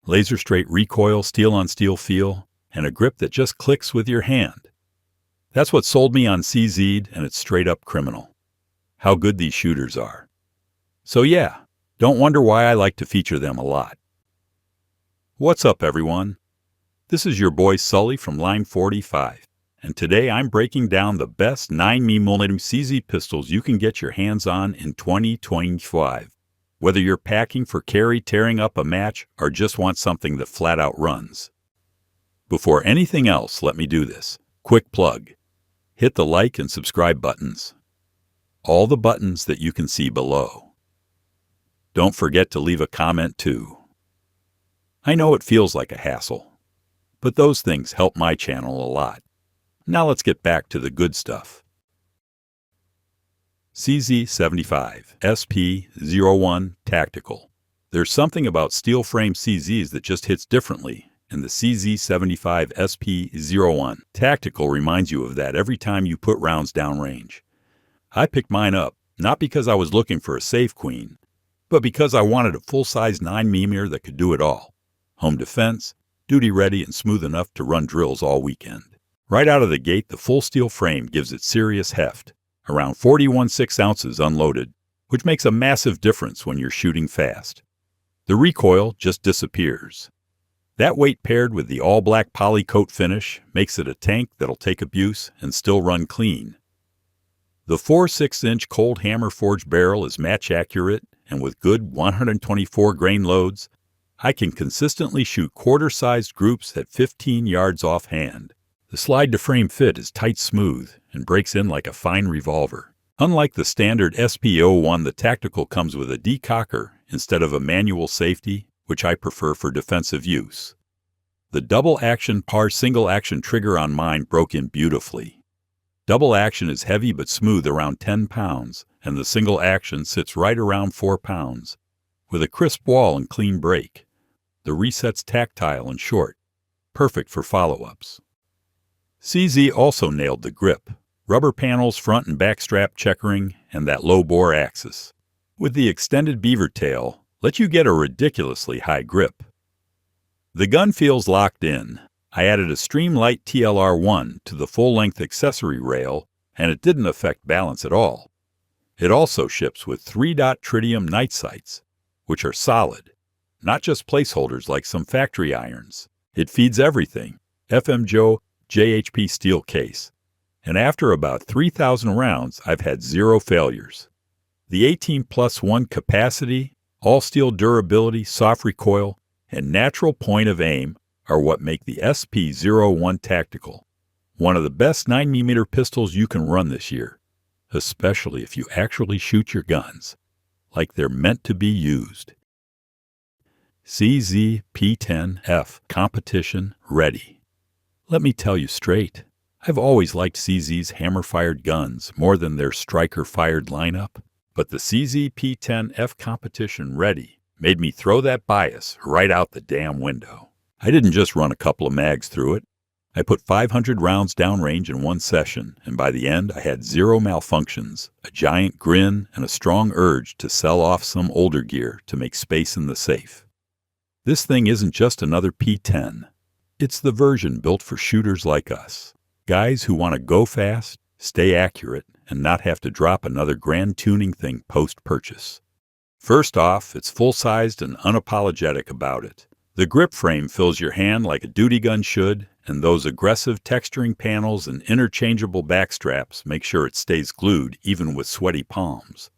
laser-straight recoil, steel-on-steel feel, and a grip that just clicks with your hand. That's what sold me on CZ'd, and it's straight-up criminal. How good these shooters are. So yeah, don't wonder why I like to feature them a lot. What's up, everyone? This is your boy Sully from Line 45, and today I'm breaking down the best 9mm CZ pistols you can get your hands on in 2025. Whether you're packing for carry, tearing up a match, or just want something that flat-out runs. Before anything else, let me do this. Quick plug. Hit the like and subscribe buttons. All the buttons that you can see below. Don't forget to leave a comment too. I know it feels like a hassle, but those things help my channel a lot. Now let's get back to the good stuff. CZ75 SP01 Tactical. There's something about steel frame CZs that just hits differently, and the CZ75 SP01 Tactical reminds you of that every time you put rounds downrange. I picked mine up, not because I was looking for a safe queen, but because I wanted a full-size 9mm that could do it all. Home defense, duty ready, and smooth enough to run drills all weekend. Right out of the gate, the full steel frame gives it serious heft, around 41.6 ounces unloaded, which makes a massive difference when you're shooting fast. The recoil just disappears. That weight paired with the all-black poly coat finish makes it a tank that'll take abuse and still run clean. The 4.6-inch cold hammer forged barrel is match accurate, and with good 124 grain loads, I can consistently shoot quarter-sized groups at 15 yards offhand. The slide-to-frame fit is tight smooth and breaks in like a fine revolver. Unlike the standard SP01, the Tactical comes with a decocker instead of a manual safety, which I prefer for defensive use. The double-action par single-action trigger on mine broke in beautifully. Double action is heavy but smooth around 10 pounds, and the single action sits right around 4 pounds, with a crisp wall and clean break. The reset's tactile and short, perfect for follow-ups. CZ also nailed the grip, rubber panels, front and back strap checkering, and that low-bore axis. With the extended beaver tail, let you get a ridiculously high grip. The gun feels locked in. I added a Streamlight TLR1 to the full-length accessory rail, and it didn't affect balance at all. It also ships with 3-dot tritium night sights, which are solid, not just placeholders like some factory irons. It feeds everything. FMJO JHP steel case, and after about 3,000 rounds, I've had 0 failures. The 18+1 capacity, all-steel durability, soft recoil, and natural point of aim are what make the SP01 Tactical one of the best 9mm pistols you can run this year, especially if you actually shoot your guns like they're meant to be used. CZ P10 Competition Ready. Let me tell you straight, I've always liked CZ's hammer-fired guns more than their striker-fired lineup, but the CZ P10 Competition Ready made me throw that bias right out the damn window. I didn't just run a couple of mags through it. I put 500 rounds downrange in one session, and by the end I had 0 malfunctions, a giant grin, and a strong urge to sell off some older gear to make space in the safe. This thing isn't just another P10. It's the version built for shooters like us, guys who want to go fast, stay accurate, and not have to drop another grand tuning thing post-purchase. First off, it's full-sized and unapologetic about it. The grip frame fills your hand like a duty gun should, and those aggressive texturing panels and interchangeable back straps make sure it stays glued even with sweaty palms.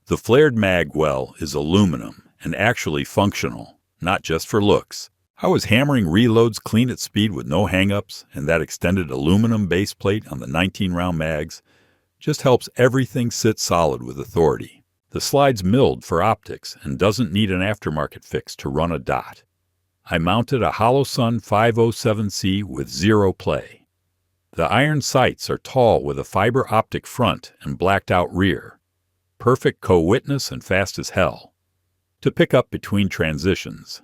The flared mag well is aluminum and actually functional, not just for looks. I was hammering reloads clean at speed with no hang-ups, and that extended aluminum base plate on the 19-round mags just helps everything sit solid with authority. The slide's milled for optics and doesn't need an aftermarket fix to run a dot. I mounted a HoloSun 507C with 0 play. The iron sights are tall with a fiber optic front and blacked-out rear. Perfect co-witness and fast as hell. To pick up between transitions.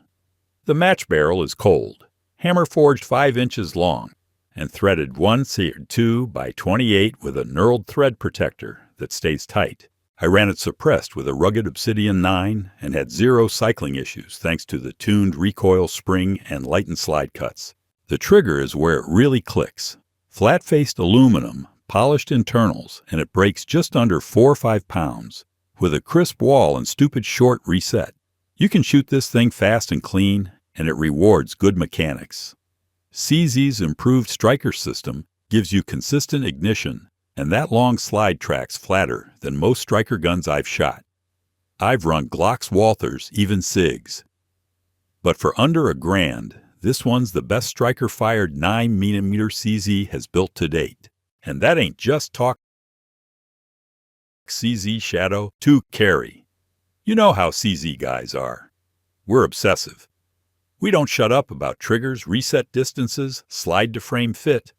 The match barrel is cold, hammer forged 5 inches long, and threaded 1 2 by 28 with a knurled thread protector that stays tight. I ran it suppressed with a rugged Obsidian 9 and had zero cycling issues thanks to the tuned recoil spring and light and slide cuts. The trigger is where it really clicks. Flat-faced aluminum, polished internals, and it breaks just under 4 or 5 pounds, with a crisp wall and stupid short reset. You can shoot this thing fast and clean, and it rewards good mechanics. CZ's improved striker system gives you consistent ignition, and that long slide tracks flatter than most striker guns I've shot. I've run Glocks, Walthers, even SIGs. But for under $1,000, this one's the best striker-fired 9mm CZ has built to date. And that ain't just talk. CZ Shadow 2 Carry. You know how CZ guys are. We're obsessive. We don't shut up about triggers, reset distances, slide to frame fit,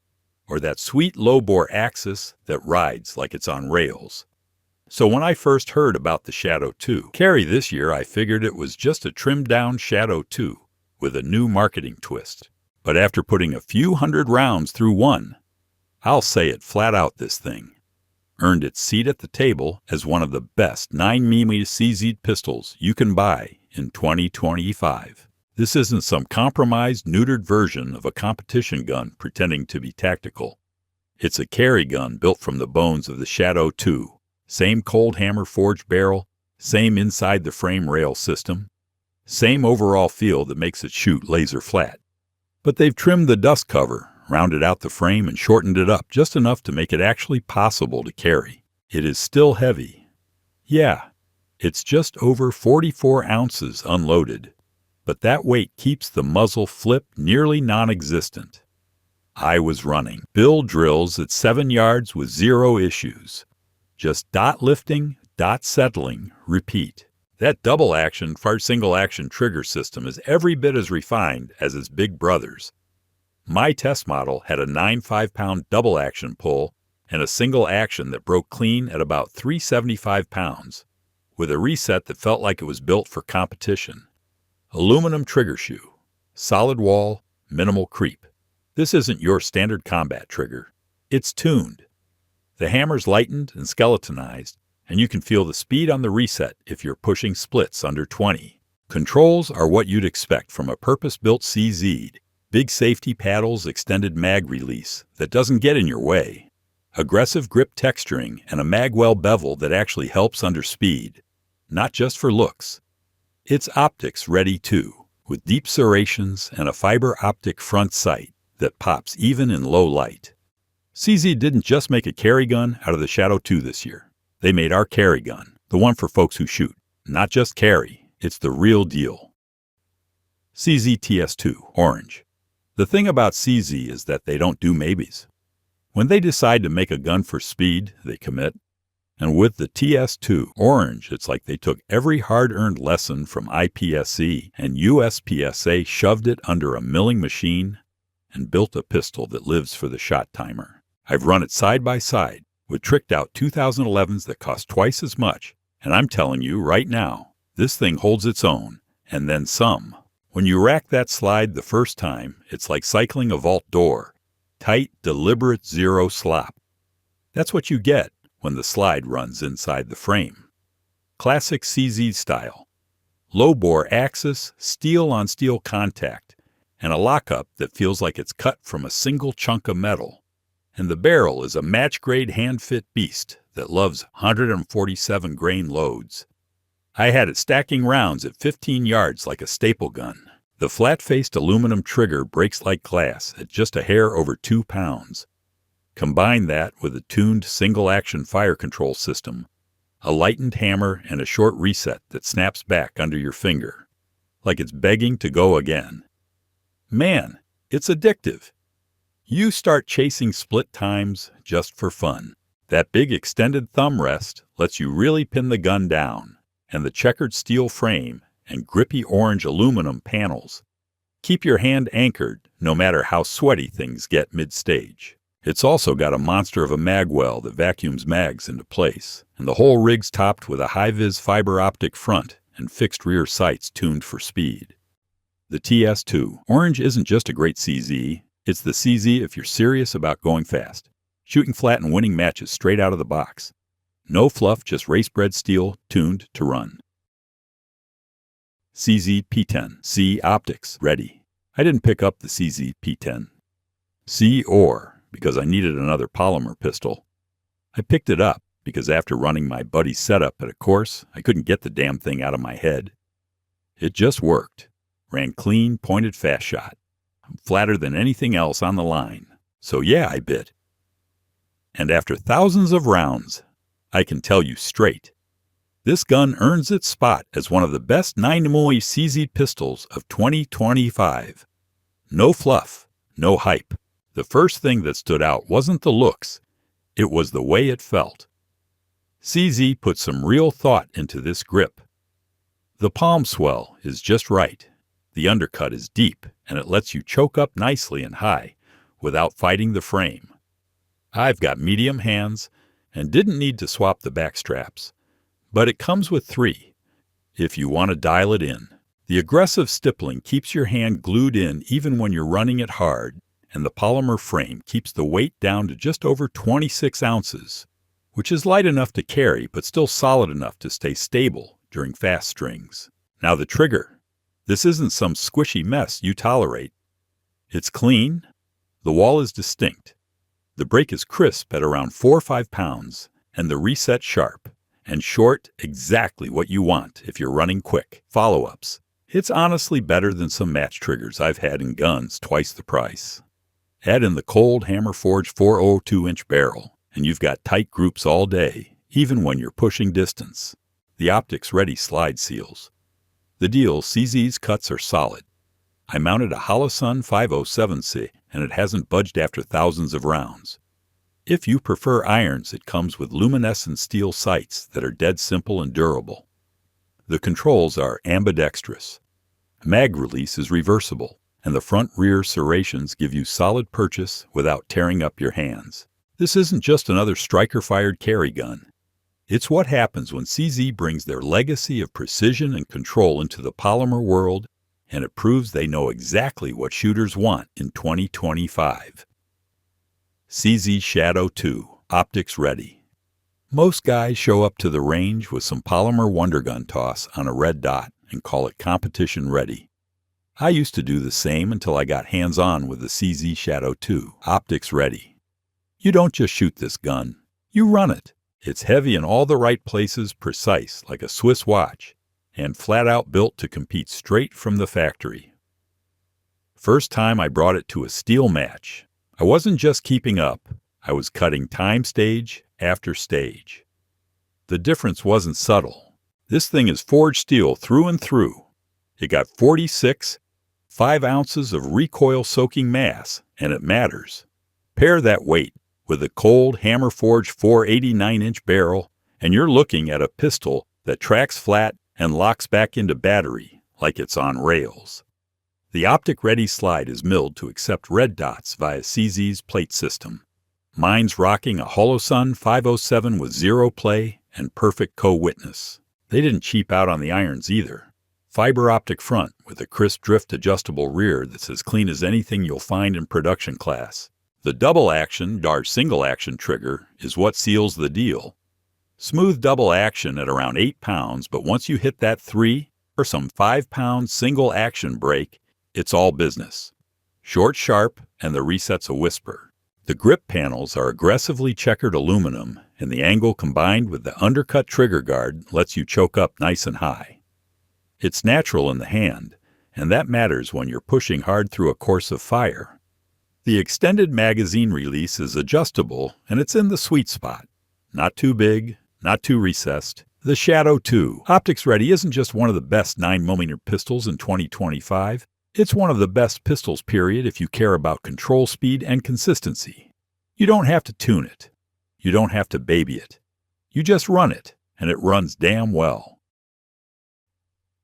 or that sweet low-bore axis that rides like it's on rails. So when I first heard about the Shadow 2 Carry this year, I figured it was just a trimmed-down Shadow 2 with a new marketing twist. But after putting a few hundred rounds through one, I'll say it flat out, this thing earned its seat at the table as one of the best 9mm CZ pistols you can buy in 2025. This isn't some compromised, neutered version of a competition gun pretending to be tactical. It's a carry gun built from the bones of the Shadow 2. Same cold hammer forged barrel, same inside-the-frame rail system, same overall feel that makes it shoot laser flat. But they've trimmed the dust cover, rounded out the frame, and shortened it up just enough to make it actually possible to carry. It is still heavy. Yeah, it's just over 44 ounces unloaded, but that weight keeps the muzzle flip nearly non-existent. I was running bill drills at 7 yards with zero issues. Just dot lifting, dot settling, repeat. That double-action, single-action trigger system is every bit as refined as its big brothers. My test model had a 9.5-pound double-action pull and a single action that broke clean at about 375 pounds, with a reset that felt like it was built for competition. Aluminum trigger shoe, solid wall, minimal creep. This isn't your standard combat trigger. It's tuned. The hammer's lightened and skeletonized, and you can feel the speed on the reset if you're pushing splits under 20. Controls are what you'd expect from a purpose-built CZ. Big safety paddles, extended mag release that doesn't get in your way, aggressive grip texturing, and a magwell bevel that actually helps under speed, not just for looks. It's optics ready too, with deep serrations and a fiber optic front sight that pops even in low light. CZ didn't just make a carry gun out of the Shadow 2 this year. They made our carry gun, the one for folks who shoot. Not just carry, it's the real deal. CZ TS2 Orange. The thing about CZ is that they don't do maybes. When they decide to make a gun for speed, they commit. And with the TS2 Orange, it's like they took every hard-earned lesson from IPSC and USPSA, shoved it under a milling machine, and built a pistol that lives for the shot timer. I've run it side by side with tricked-out 2011s that cost twice as much, and I'm telling you right now, this thing holds its own, and then some. When you rack that slide the first time, it's like cycling a vault door. Tight, deliberate, zero slop. That's what you get when the slide runs inside the frame. Classic CZ style. Low-bore axis, steel-on-steel contact, and a lockup that feels like it's cut from a single chunk of metal. And the barrel is a match-grade hand-fit beast that loves 147 grain loads. I had it stacking rounds at 15 yards like a staple gun. The flat-faced aluminum trigger breaks like glass at just a hair over 2 pounds. Combine that with a tuned single-action fire control system, a lightened hammer, and a short reset that snaps back under your finger, like it's begging to go again. Man, it's addictive. You start chasing split times just for fun. That big extended thumb rest lets you really pin the gun down, and the checkered steel frame and grippy orange aluminum panels keep your hand anchored no matter how sweaty things get mid-stage. It's also got a monster of a magwell that vacuums mags into place, and the whole rig's topped with a high-vis fiber optic front and fixed rear sights tuned for speed. The TS2 Orange isn't just a great CZ, it's the CZ if you're serious about going fast, shooting flat and winning matches straight out of the box. No fluff, just race-bred steel tuned to run. CZ P10 C Optics Ready. I didn't pick up the CZ P10 C because I needed another polymer pistol. I picked it up because after running my buddy's setup at a course, I couldn't get the damn thing out of my head. It just worked. Ran clean, pointed fast shot. Flatter than anything else on the line. So yeah, I bit. And after thousands of rounds, I can tell you straight, this gun earns its spot as one of the best 9mm CZ pistols of 2025. No fluff, no hype. The first thing that stood out wasn't the looks, it was the way it felt. CZ put some real thought into this grip. The palm swell is just right. The undercut is deep, and it lets you choke up nicely and high without fighting the frame. I've got medium hands and didn't need to swap the back straps, but it comes with 3 if you want to dial it in. The aggressive stippling keeps your hand glued in even when you're running it hard, and the polymer frame keeps the weight down to just over 26 ounces, which is light enough to carry but still solid enough to stay stable during fast strings. Now the trigger. This isn't some squishy mess you tolerate. It's clean. The wall is distinct. The break is crisp at around 4 or 5 pounds, and the reset sharp, and short exactly what you want if you're running quick. Follow-ups. It's honestly better than some match triggers I've had in guns twice the price. Add in the cold hammer-forged 402-inch barrel, and you've got tight groups all day, even when you're pushing distance. The Optics Ready slide seals. The deal, CZ's cuts are solid. I mounted a Holosun 507C, and it hasn't budged after thousands of rounds. If you prefer irons, it comes with luminescent steel sights that are dead simple and durable. The controls are ambidextrous. Mag release is reversible, and the front-rear serrations give you solid purchase without tearing up your hands. This isn't just another striker-fired carry gun. It's what happens when CZ brings their legacy of precision and control into the polymer world, and it proves they know exactly what shooters want in 2025. CZ Shadow 2 Optics Ready. Most guys show up to the range with some polymer wonder gun toss on a red dot and call it competition ready. I used to do the same until I got hands-on with the CZ Shadow 2 Optics Ready. You don't just shoot this gun, you run it. It's heavy in all the right places, precise like a Swiss watch, and flat-out built to compete straight from the factory. First time I brought it to a steel match, I wasn't just keeping up, I was cutting time stage after stage. The difference wasn't subtle. This thing is forged steel through and through. It got 46, 5 ounces of recoil-soaking mass, and it matters. Pair that weight with a cold hammer-forged 489-inch barrel, and you're looking at a pistol that tracks flat and locks back into battery like it's on rails. The Optic Ready slide is milled to accept red dots via CZ's plate system. Mine's rocking a Holosun 507 with zero play and perfect co-witness. They didn't cheap out on the irons either. Fiber optic front with a crisp drift adjustable rear that's as clean as anything you'll find in production class. The double action single action trigger is what seals the deal. Smooth double action at around 8 pounds, but once you hit that 3 or some 5-pound single action break, it's all business. Short, sharp, and the reset's a whisper. The grip panels are aggressively checkered aluminum, and the angle combined with the undercut trigger guard lets you choke up nice and high. It's natural in the hand, and that matters when you're pushing hard through a course of fire. The extended magazine release is adjustable, and it's in the sweet spot. Not too big, not too recessed. The Shadow 2 Optics Ready isn't just one of the best 9mm pistols in 2025. It's one of the best pistols, period, if you care about control speed and consistency. You don't have to tune it. You don't have to baby it. You just run it, and it runs damn well.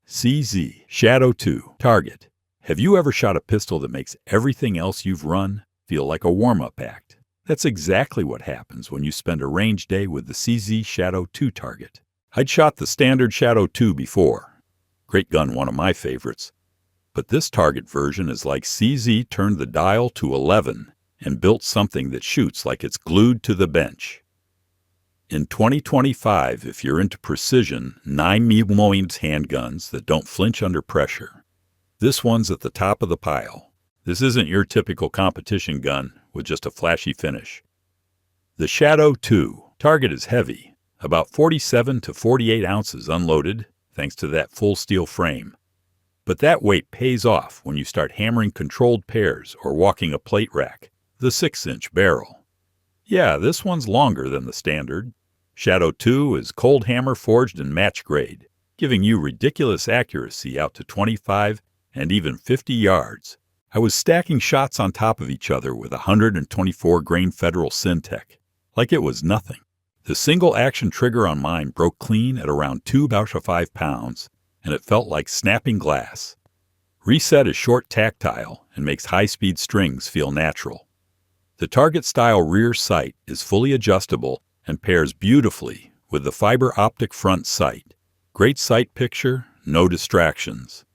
CZ Shadow 2 Target. Have you ever shot a pistol that makes everything else you've run feel like a warm-up act? That's exactly what happens when you spend a range day with the CZ Shadow 2 Target. I'd shot the standard Shadow 2 before. Great gun, one of my favorites. But this Target version is like CZ turned the dial to 11 and built something that shoots like it's glued to the bench. In 2025, if you're into precision, 9mm handguns that don't flinch under pressure, this one's at the top of the pile. This isn't your typical competition gun with just a flashy finish. The Shadow 2 target is heavy, about 47 to 48 ounces unloaded, thanks to that full steel frame. But that weight pays off when you start hammering controlled pairs or walking a plate rack, the 6-inch barrel. Yeah, this one's longer than the standard. Shadow 2 is cold hammer forged in match grade, giving you ridiculous accuracy out to 25 and even 50 yards. I was stacking shots on top of each other with a 124 grain Federal Syntech, like it was nothing. The single action trigger on mine broke clean at around 2.5 pounds, and it felt like snapping glass. Reset is short tactile and makes high-speed strings feel natural. The target-style rear sight is fully adjustable and pairs beautifully with the fiber optic front sight. Great sight picture, no distractions.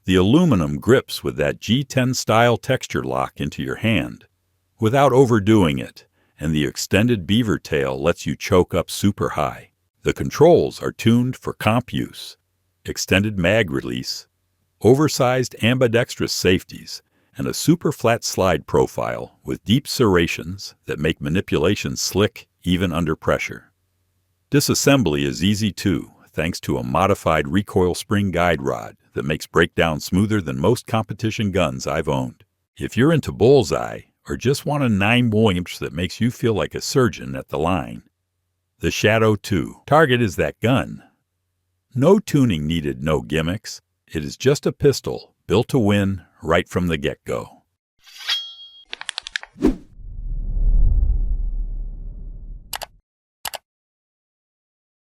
The aluminum grips with that G10 style texture lock into your hand without overdoing it, and the extended beaver tail lets you choke up super high. The controls are tuned for comp use, extended mag release, oversized ambidextrous safeties, and a super flat slide profile with deep serrations that make manipulation slick even under pressure. Disassembly is easy too, thanks to a modified recoil spring guide rod that makes breakdown smoother than most competition guns I've owned. If you're into bullseye or just want a 9mm that makes you feel like a surgeon at the line, the Shadow 2 target is that gun. No tuning needed, no gimmicks. It is just a pistol built to win right from the get-go.